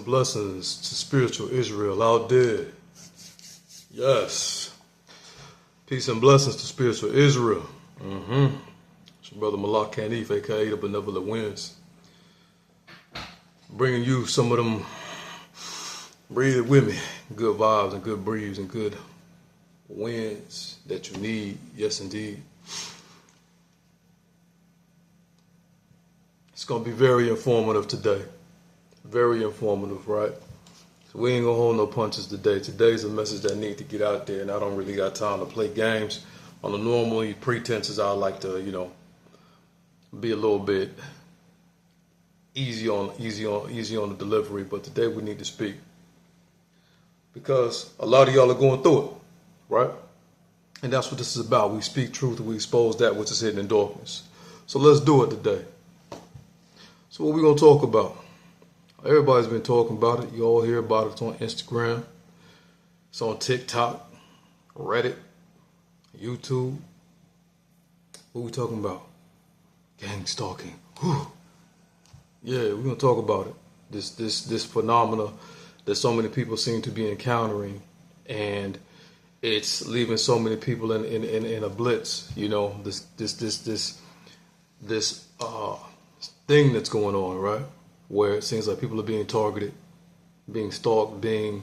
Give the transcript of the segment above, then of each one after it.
blessings to spiritual Israel out there. Yes. Peace and blessings to spiritual Israel. It's your brother Malak Kanif, aka the Benevolent Winds. Bringing you some of them, breathe it with me, good vibes and good breeze and good winds that you need. Yes, indeed. It's going to be very informative today. Very informative, right? So we ain't going to hold no punches today. Today's a message that need to get out there, and I don't really got time to play games. On the normally pretenses, I like to, be a little bit easy on the delivery, but today we need to speak. Because a lot of y'all are going through it, right? And that's what this is about. We speak truth and we expose that which is hidden in darkness. So let's do it today. So what we going to talk about? Everybody's been talking about it. You all hear about it. It's on Instagram. It's on TikTok, Reddit, YouTube. What we talking about? Gang stalking. Whew. Yeah, we're going to talk about it. This phenomena that so many people seem to be encountering, and it's leaving so many people in a blitz. This thing that's going on, right? Where it seems like people are being targeted, being stalked, being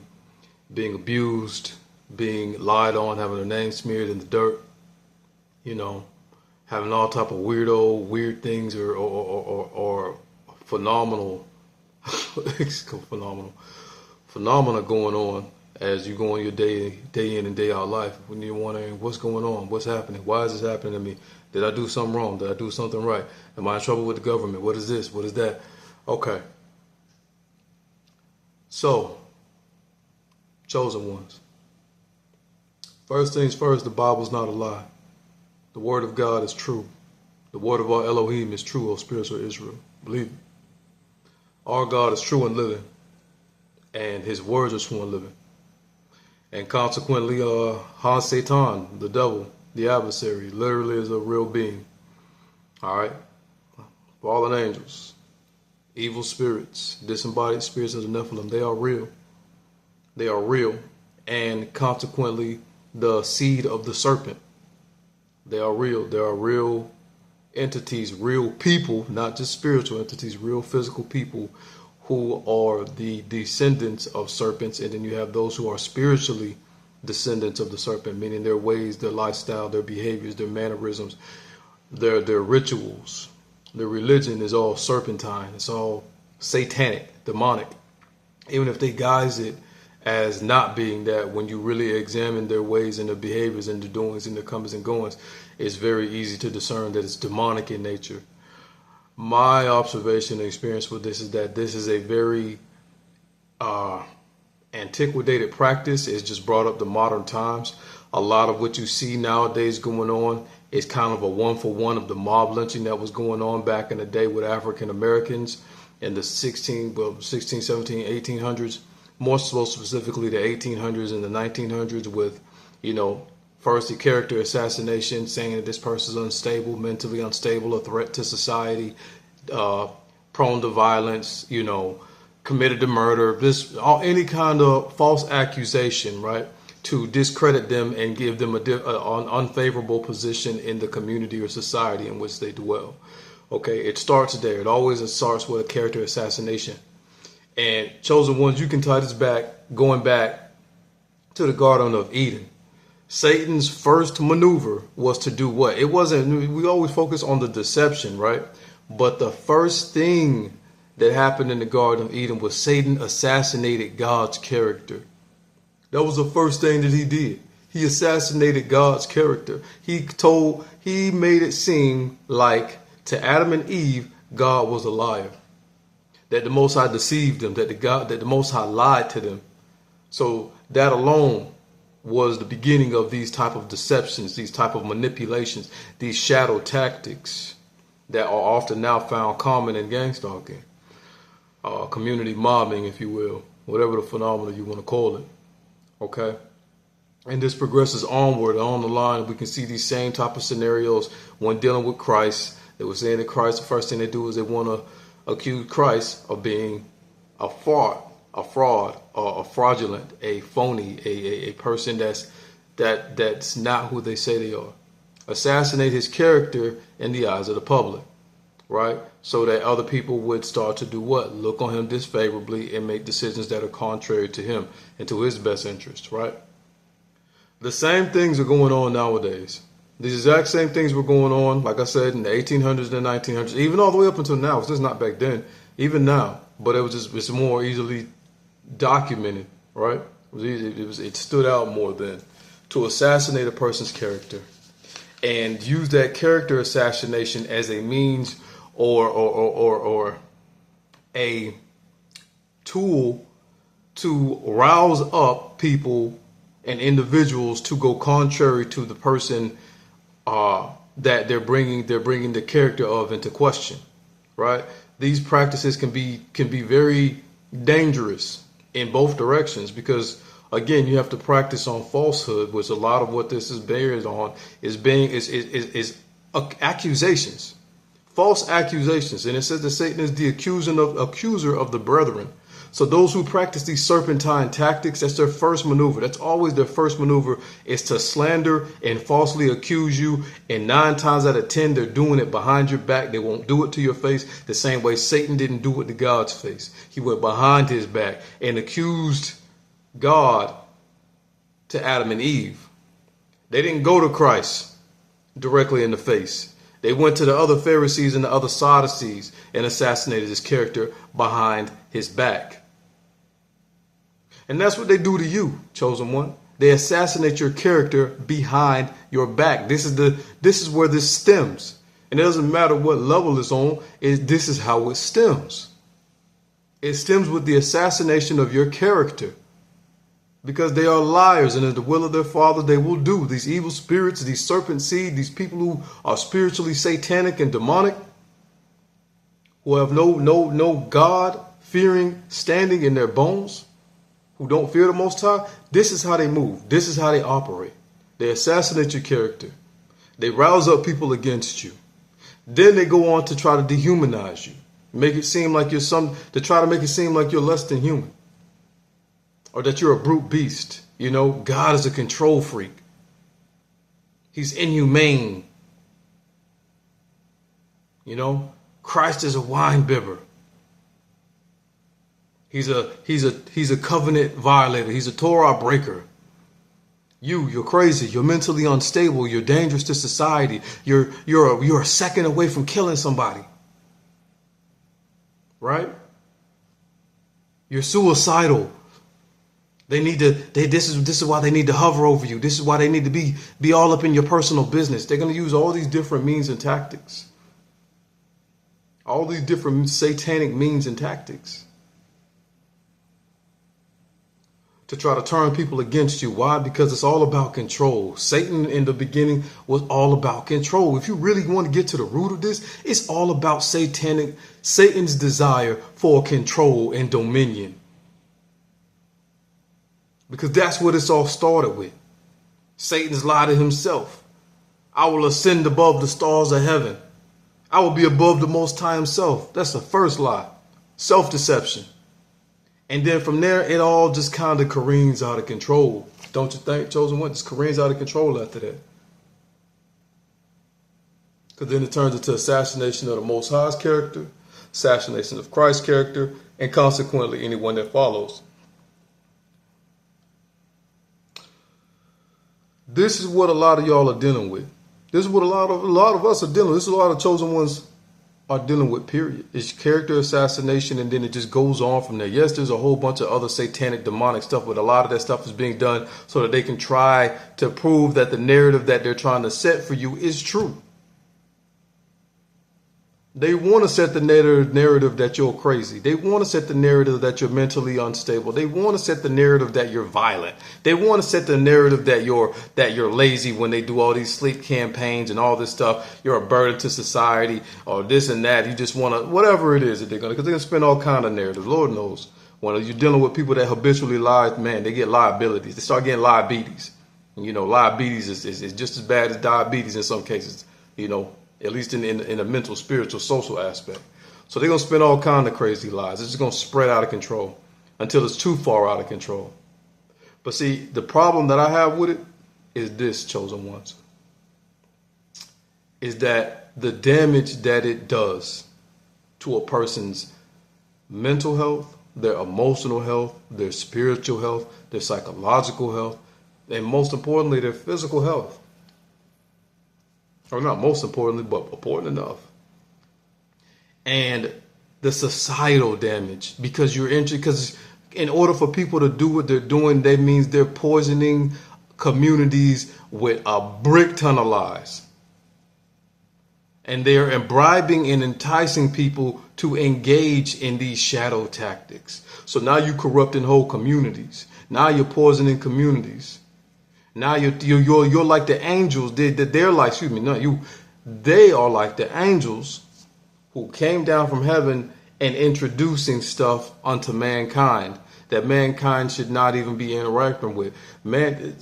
abused, being lied on, having their name smeared in the dirt, having all type of weird things or phenomenal phenomena going on as you go on your day in and day out life. When you're wondering what's going on, what's happening, why is this happening to me? Did I do something wrong? Did I do something right? Am I in trouble with the government? What is this? What is that? Okay. So, chosen ones. First things first, the Bible's not a lie. The word of God is true. The word of our Elohim is true, O spiritual Israel. Believe it. Our God is true and living, and his words are true and living. And consequently, Satan, the devil, the adversary, literally is a real being. All right? Fallen angels, evil spirits, disembodied spirits of the Nephilim, they are real. They are real. And consequently, the seed of the serpent, they are real. There are real entities, real people, not just spiritual entities, real physical people who are the descendants of serpents. And then you have those who are spiritually descendants of the serpent, meaning their ways, their lifestyle, their behaviors, their mannerisms, their rituals. Their religion is all serpentine. It's all satanic, demonic. Even if they guise it as not being that, when you really examine their ways and their behaviors and their doings and their comings and goings, it's very easy to discern that it's demonic in nature. My observation and experience with this is that this is a very antiquated practice. It's just brought up to modern times. A lot of what you see nowadays going on is kind of a one-for-one of the mob lynching that was going on back in the day with African Americans in the 16, 17, 1800s, more so specifically the 1800s and the 1900s with, first the character assassination, saying that this person is unstable, mentally unstable, a threat to society, prone to violence, committed to murder, any kind of false accusation, right? To discredit them and give them an unfavorable position in the community or society in which they dwell. Okay, it starts there. It always starts with a character assassination. And chosen ones, you can tie this back, going back to the Garden of Eden. Satan's first maneuver was to do what? It wasn't, we always focus on the deception, right? But the first thing that happened in the Garden of Eden was Satan assassinated God's character. That was the first thing that he did. He assassinated God's character. He made it seem like to Adam and Eve, God was a liar. That the Most High deceived them, that the Most High lied to them. So that alone was the beginning of these type of deceptions, these type of manipulations, these shadow tactics that are often now found common in gang stalking, community mobbing, if you will, whatever the phenomenon you want to call it. Okay. And this progresses onward on the line. We can see these same type of scenarios when dealing with Christ. They were saying that Christ, the first thing they do is they want to accuse Christ of being a fraud, a fraud, a fraudulent, a phony, a person that's not who they say they are. Assassinate his character in the eyes of the public, right? So that other people would start to do what? Look on him disfavorably and make decisions that are contrary to him and to his best interest, right? The same things are going on nowadays. These exact same things were going on, like I said, in the 1800s and 1900s, even all the way up until now. It's just not back then, even now. But it's more easily documented, right? It stood out more then to assassinate a person's character and use that character assassination as a means or a tool to rouse up people and individuals to go contrary to the person that they're bringing the character of into question, right? These practices can be very dangerous in both directions because, again, you have to practice on falsehood, which a lot of what this is based on is accusations, false accusations. And it says that Satan is the accuser of the brethren. So those who practice these serpentine tactics, that's their first maneuver. That's always their first maneuver, is to slander and falsely accuse you. And 9 times out of 10, they're doing it behind your back. They won't do it to your face the same way Satan didn't do it to God's face. He went behind his back and accused God to Adam and Eve. They didn't go to Christ directly in the face. They went to the other Pharisees and the other Sadducees and assassinated his character behind his back. And that's what they do to you, chosen one. They assassinate your character behind your back. This is where this stems. And it doesn't matter what level it's on, this is how it stems. It stems with the assassination of your character. Because they are liars, and in the will of their father they will do. These evil spirits, these serpent seed, these people who are spiritually satanic and demonic, who have no God-fearing standing in their bones, who don't fear the Most High, this is how they move. This is how they operate. They assassinate your character. They rouse up people against you. Then they go on to try to dehumanize you, make it seem like to make it seem like you're less than human. Or that you're a brute beast. You know, God is a control freak. He's inhumane. You know, Christ is a wine bibber. He's a covenant violator. He's a Torah breaker. You're crazy. You're mentally unstable. You're dangerous to society. You're a second away from killing somebody. Right? You're suicidal. This is why they need to hover over you. This is why they need to be all up in your personal business. They're going to use all these different means and tactics. All these different satanic means and tactics to try to turn people against you. Why? Because it's all about control. Satan in the beginning was all about control. If you really want to get to the root of this, it's all about Satan's desire for control and dominion. Because that's what it's all started with. Satan's lied to himself. I will ascend above the stars of heaven. I will be above the Most High himself. That's the first lie. Self-deception. And then from there, it all just kind of careens out of control. Don't you think, chosen one? Just careens out of control after that. Because then it turns into assassination of the Most High's character, assassination of Christ's character, and consequently anyone that follows. This is what a lot of y'all are dealing with. This is what a lot of us are dealing with. This is a lot of chosen ones are dealing with, period. It's character assassination, and then it just goes on from there. Yes, there's a whole bunch of other satanic, demonic stuff, but a lot of that stuff is being done so that they can try to prove that the narrative that they're trying to set for you is true. They want to set the narrative that you're crazy. They want to set the narrative that you're mentally unstable. They want to set the narrative that you're violent. They want to set the narrative that you're lazy when they do all these sleep campaigns and all this stuff. You're a burden to society or this and that. You just want to, whatever it is that they're going to, because they're going to spin all kind of narratives. Lord knows. When you're dealing with people that habitually lie, man, they get liabilities. They start getting liabilities. And, you know, liabilities is just as bad as diabetes in some cases, you know. At least in a mental, spiritual, social aspect. So they're going to spin all kind of crazy lies. It's just going to spread out of control. until it's too far out of control. But see, the problem that I have with it is this, chosen ones, is that the damage that it does to a person's mental health, their emotional health, their spiritual health, their psychological health, and most importantly, their physical health. Or not most importantly, but important enough. And the societal damage, because in order for people to do what they're doing, that means they're poisoning communities with a brick ton of lies. And they're bribing and enticing people to engage in these shadow tactics. So now you're corrupting whole communities. Now you're poisoning communities. Now you're like the angels. They're like, they are like the angels who came down from heaven and introducing stuff unto mankind that mankind should not even be interacting with. Man,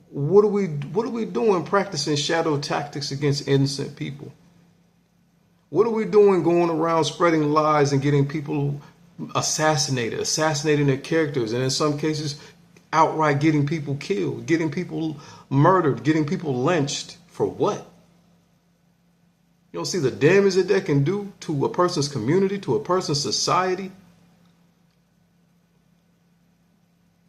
what are we doing practicing shadow tactics against innocent people? What are we doing going around spreading lies and getting people assassinating their characters, and in some cases outright getting people killed, getting people murdered, getting people lynched? For what? You don't see the damage that can do to a person's community, to a person's society?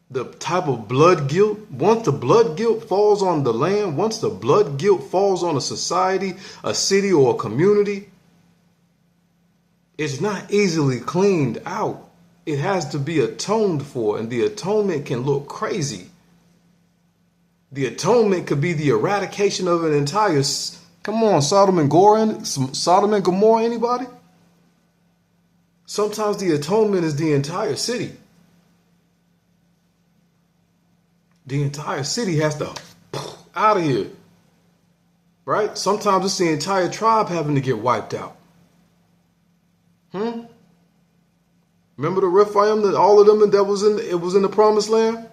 The type of blood guilt, once the blood guilt falls on the land, once the blood guilt falls on a society, a city, or a community, it's not easily cleaned out. It has to be atoned for, and the atonement can look crazy. The atonement could be the eradication of an entire, come on, Sodom and Gomorrah, anybody? Sometimes the atonement is the entire city. The entire city has to out of here, right? Sometimes it's the entire tribe having to get wiped out. Remember the Rephaim, that all of them that was in the promised land?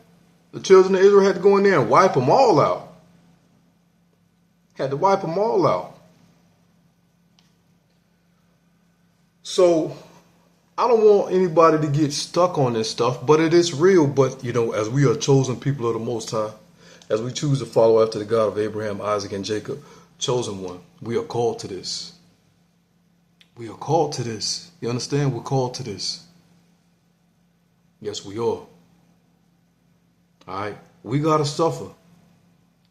The children of Israel had to go in there and wipe them all out. Had to wipe them all out. So I don't want anybody to get stuck on this stuff, but it is real. But, as we are chosen people of the Most High, as we choose to follow after the God of Abraham, Isaac, and Jacob, chosen one, we are called to this. We are called to this. You understand? We're called to this. Yes, we are. All right. We got to suffer.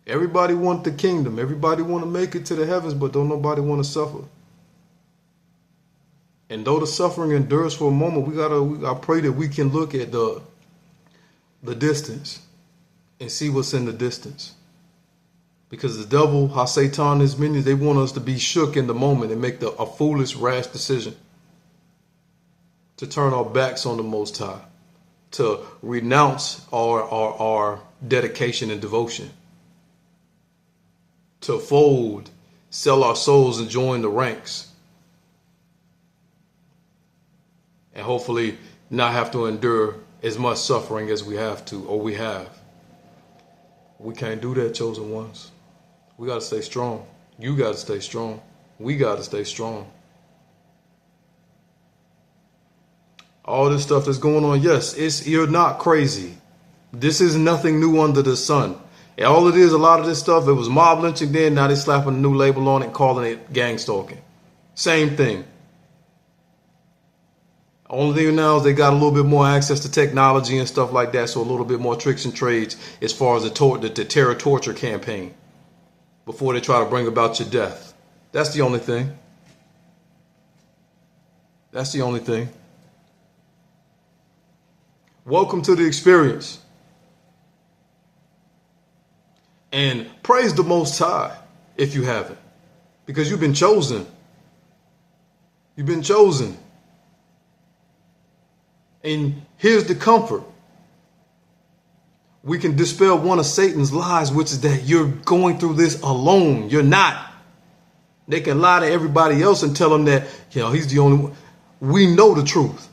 Everybody want the kingdom. Everybody want to make it to the heavens, but don't nobody want to suffer. And though the suffering endures for a moment, I pray that we can look at the distance and see what's in the distance. Because the devil, how Satan and his minions, they want us to be shook in the moment and make a foolish, rash decision. To turn our backs on the Most High. To renounce our dedication and devotion. To fold, sell our souls and join the ranks. And hopefully not have to endure as much suffering as we have to, or we have. We can't do that, chosen ones. We got to stay strong. You got to stay strong. We got to stay strong. All this stuff that's going on, yes, you're not crazy. This is nothing new under the sun. And all it is, a lot of this stuff, it was mob lynching then, now they're slapping a new label on it, calling it gang stalking. Same thing. Only thing now is they got a little bit more access to technology and stuff like that, so a little bit more tricks and trades as far as the terror torture campaign before they try to bring about your death. That's the only thing. That's the only thing. Welcome to the experience. And praise the Most High if you haven't, because you've been chosen. You've been chosen. And here's the comfort. We can dispel one of Satan's lies, which is that you're going through this alone. You're not. They can lie to everybody else and tell them that, he's the only one. We know the truth.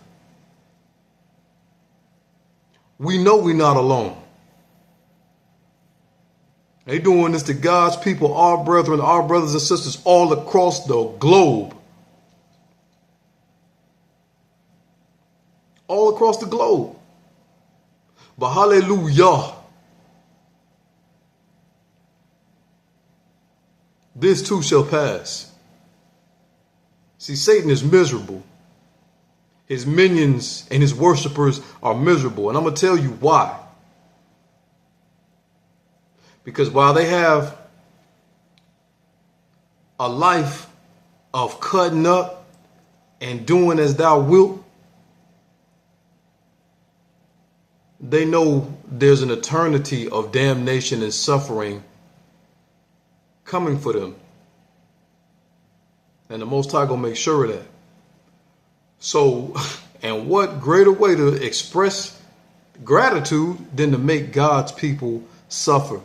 We know we're not alone. They doing this to God's people, our brethren, our brothers and sisters all across the globe. All across the globe. But hallelujah, this too shall pass. See, Satan is miserable. His minions and his worshipers are miserable. And I'm going to tell you why. Because while they have a life of cutting up and doing as thou wilt, they know there's an eternity of damnation and suffering coming for them. And the Most High gonna make sure of that. So, and what greater way to express gratitude than to make God's people suffer?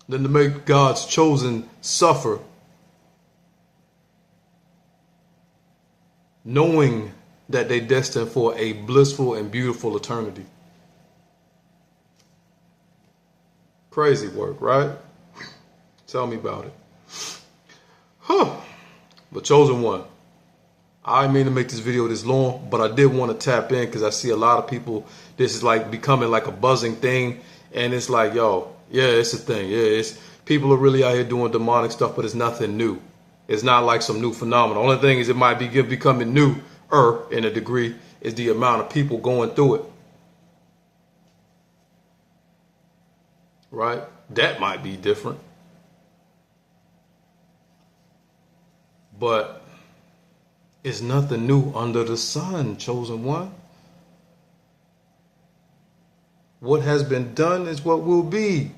Than to make God's chosen suffer, knowing that they destined for a blissful and beautiful eternity. Crazy work, right? Tell me about it. Huh. But chosen one, I didn't mean to make this video this long, but I did want to tap in because I see a lot of people, this is like becoming like a buzzing thing. And it's like, yo, yeah, it's a thing. Yeah, it's people are really out here doing demonic stuff, but it's nothing new. It's not like some new phenomenon. The only thing is it might be becoming new in a degree is the amount of people going through it. Right? That might be different. But it's nothing new under the sun, chosen one. What has been done is what will be.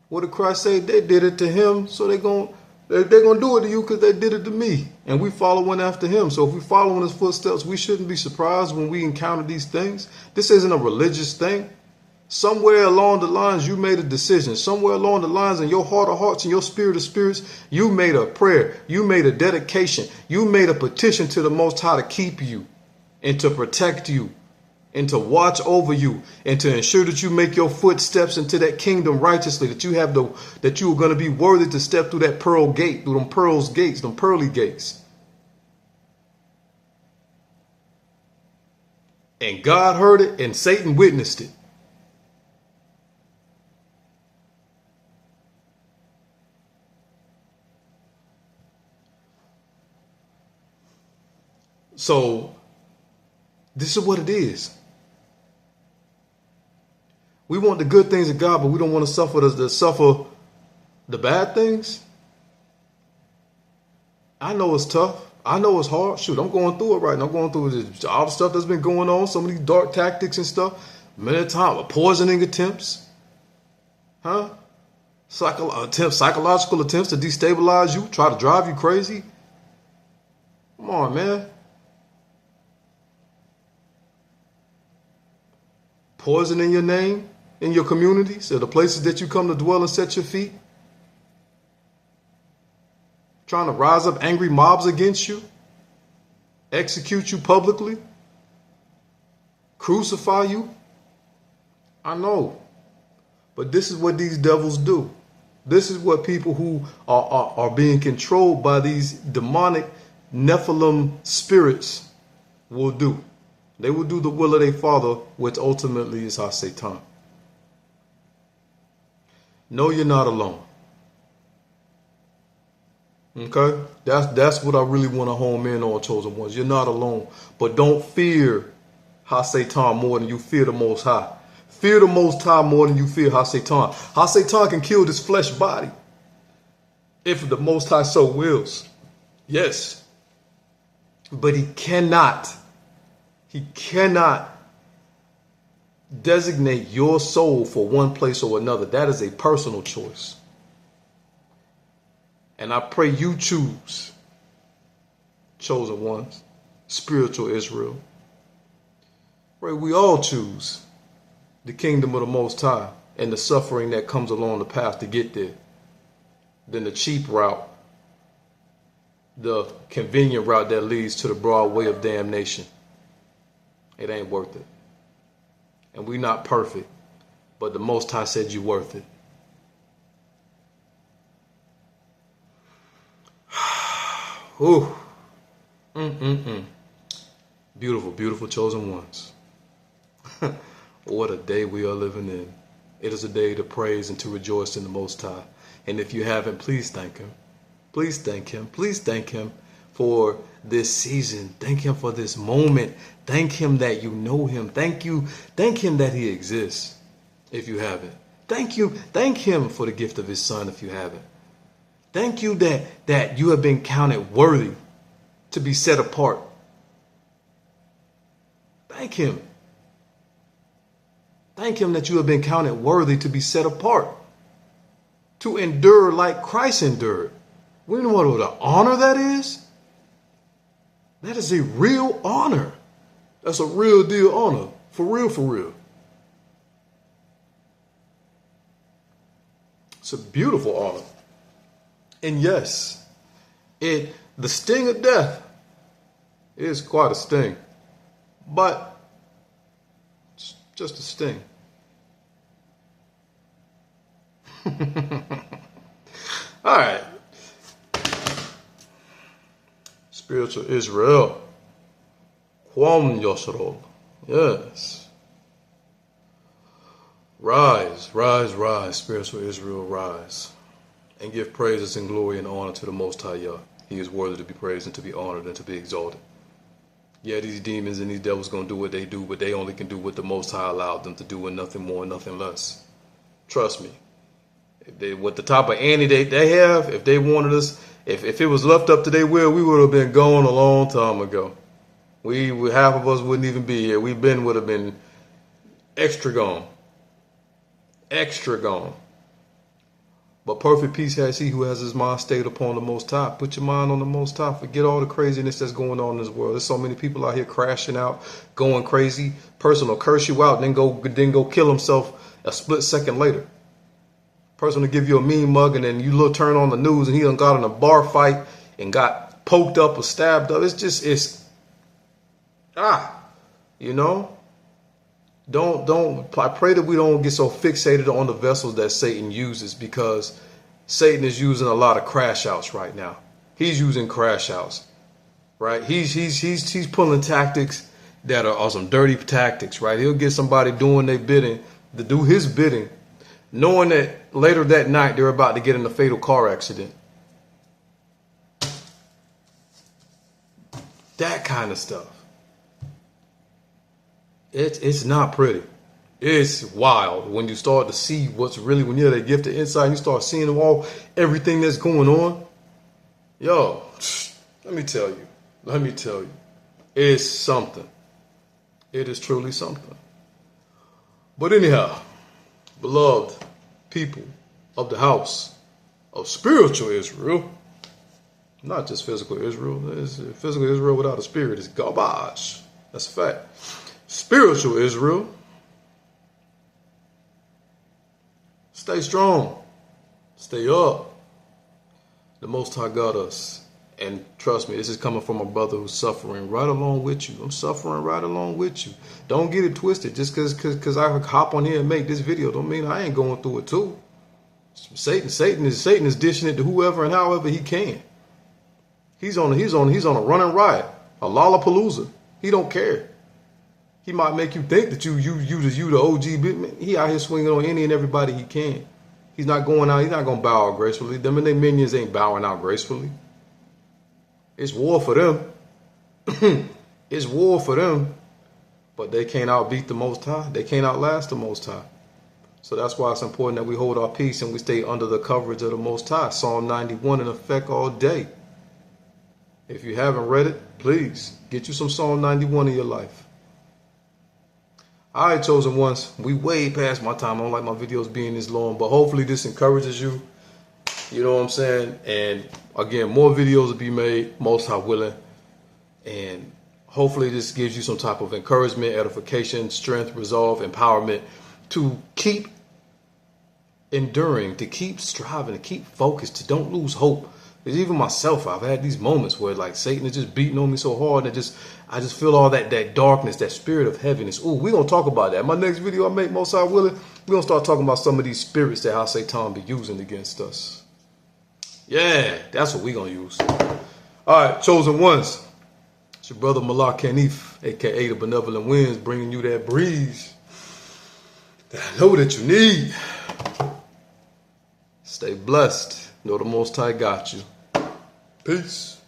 What did Christ say? They did it to him, so they're gonna do it to you because they did it to me. And we following after him. So if we follow in his footsteps, we shouldn't be surprised when we encounter these things. This isn't a religious thing. Somewhere along the lines, you made a decision. Somewhere along the lines in your heart of hearts and your spirit of spirits, you made a prayer. You made a dedication. You made a petition to the Most High to keep you and to protect you and to watch over you and to ensure that you make your footsteps into that kingdom righteously, that you are going to be worthy to step through that pearl gate, through them pearls gates, them pearly gates. And God heard it and Satan witnessed it. So this is what it is. We want the good things of God, but we don't want to suffer the bad things. I know it's tough. I know it's hard. Shoot, I'm going through it right now. I'm going through all the stuff that's been going on, some of these dark tactics and stuff. Many times, poisoning attempts. Psychological attempts to destabilize you, try to drive you crazy. Come on, man. Poison in your name, in your communities, or the places that you come to dwell and set your feet. Trying to rise up angry mobs against you. Execute you publicly. Crucify you. I know. But this is what these devils do. This is what people who are being controlled by these demonic Nephilim spirits will do. They will do the will of their father, which ultimately is Satan. No, you're not alone. Okay? That's what I really want to home in on, chosen ones. You're not alone. But don't fear Satan more than you fear the Most High. Fear the Most High more than you fear Satan. Satan can kill this flesh body if the Most High so wills. Yes. But he cannot designate your soul for one place or another. That is a personal choice. And I pray you choose, chosen ones, spiritual Israel. Pray we all choose the kingdom of the Most High and the suffering that comes along the path to get there. Then the cheap route, the convenient route that leads to the broad way of damnation. It ain't worth it. And we're not perfect, but the Most High said you're worth it. Ooh. Beautiful, beautiful chosen ones. What a day we are living in. It is a day to praise and to rejoice in the Most High. And if you haven't, please thank Him. Please thank Him. Please thank Him for this season. Thank Him for this moment. Thank Him that you know Him. Thank Him that He exists if you haven't. Thank Him for the gift of His Son if you haven't. Thank you that you have been counted worthy to be set apart. Thank Him. Thank Him that you have been counted worthy to be set apart. To endure like Christ endured. We know what an honor that is? That is a real honor. That's a real deal honor. For real, for real. It's a beautiful honor. And yes, the sting of death is quite a sting. But it's just a sting. All right. Spiritual Israel. Kwam Yosrol. Yes. Rise, rise, rise, spiritual Israel, rise. And give praises and glory and honor to the Most High Yah. He is worthy to be praised and to be honored and to be exalted. Yeah, these demons and these devils going to do what they do, but they only can do what the Most High allowed them to do and nothing more and nothing less. Trust me. If they, with the type of ante they have, if they wanted us, if it was left up to their will, we would have been gone a long time ago. Half of us wouldn't even be here. Would have been extra gone. Extra gone. But perfect peace has he who has his mind stayed upon the Most High. Put your mind on the Most High. Forget all the craziness that's going on in this world. There's so many people out here crashing out, going crazy. Person will curse you out, then go kill himself a split second later. Person will give you a mean mug, and then you look turn on the news, and he done got in a bar fight and got poked up or stabbed up. You know. I pray that we don't get so fixated on the vessels that Satan uses, because Satan is using a lot of crash outs right now. He's using crash outs, right? He's pulling tactics that are some dirty tactics, right? He'll get somebody doing their bidding, to do his bidding, knowing that later that night they're about to get in a fatal car accident. That kind of stuff. It's not pretty. It's wild when you start to see what's really, when you have that gift of insight and you start seeing everything that's going on. Yo, let me tell you. It's something. It is truly something. But anyhow, beloved people of the house of spiritual Israel, not just physical Israel. Physical Israel without a spirit is garbage. That's a fact. Spiritual Israel, stay strong, stay up. The Most High got us. And trust me, this is coming from a brother who's suffering right along with you. I'm suffering right along with you. Don't get it twisted. Just because I hop on here and make this video don't mean I ain't going through it too. Satan is dishing it to whoever and however he can. He's on a running riot, a lollapalooza. He don't care. He might make you think that you the OG. He out here swinging on any and everybody he can. He's not going out. He's not going to bow out gracefully. Them and their minions ain't bowing out gracefully. It's war for them. It's war for them. But they can't outbeat the Most High. They can't outlast the Most High. So that's why it's important that we hold our peace and we stay under the coverage of the Most High. Psalm 91 in effect all day. If you haven't read it, please get you some Psalm 91 in your life. All right, chosen ones, we way past my time. I don't like my videos being this long, but hopefully this encourages you. You know what I'm saying? And again, more videos will be made, Most High willing. And hopefully this gives you some type of encouragement, edification, strength, resolve, empowerment to keep enduring, to keep striving, to keep focused, to don't lose hope. Because even myself, I've had these moments where like Satan is just beating on me so hard, and I just feel all that darkness, that spirit of heaviness. Ooh, we're going to talk about that. My next video I make, Most High willing, we're going to start talking about some of these spirits that how Satan be using against us. Yeah, that's what we're going to use. All right, chosen ones. It's your brother Malak Hanif, aka the Benevolent Winds, bringing you that breeze that I know that you need. Stay blessed. Know the Most High got you. Peace.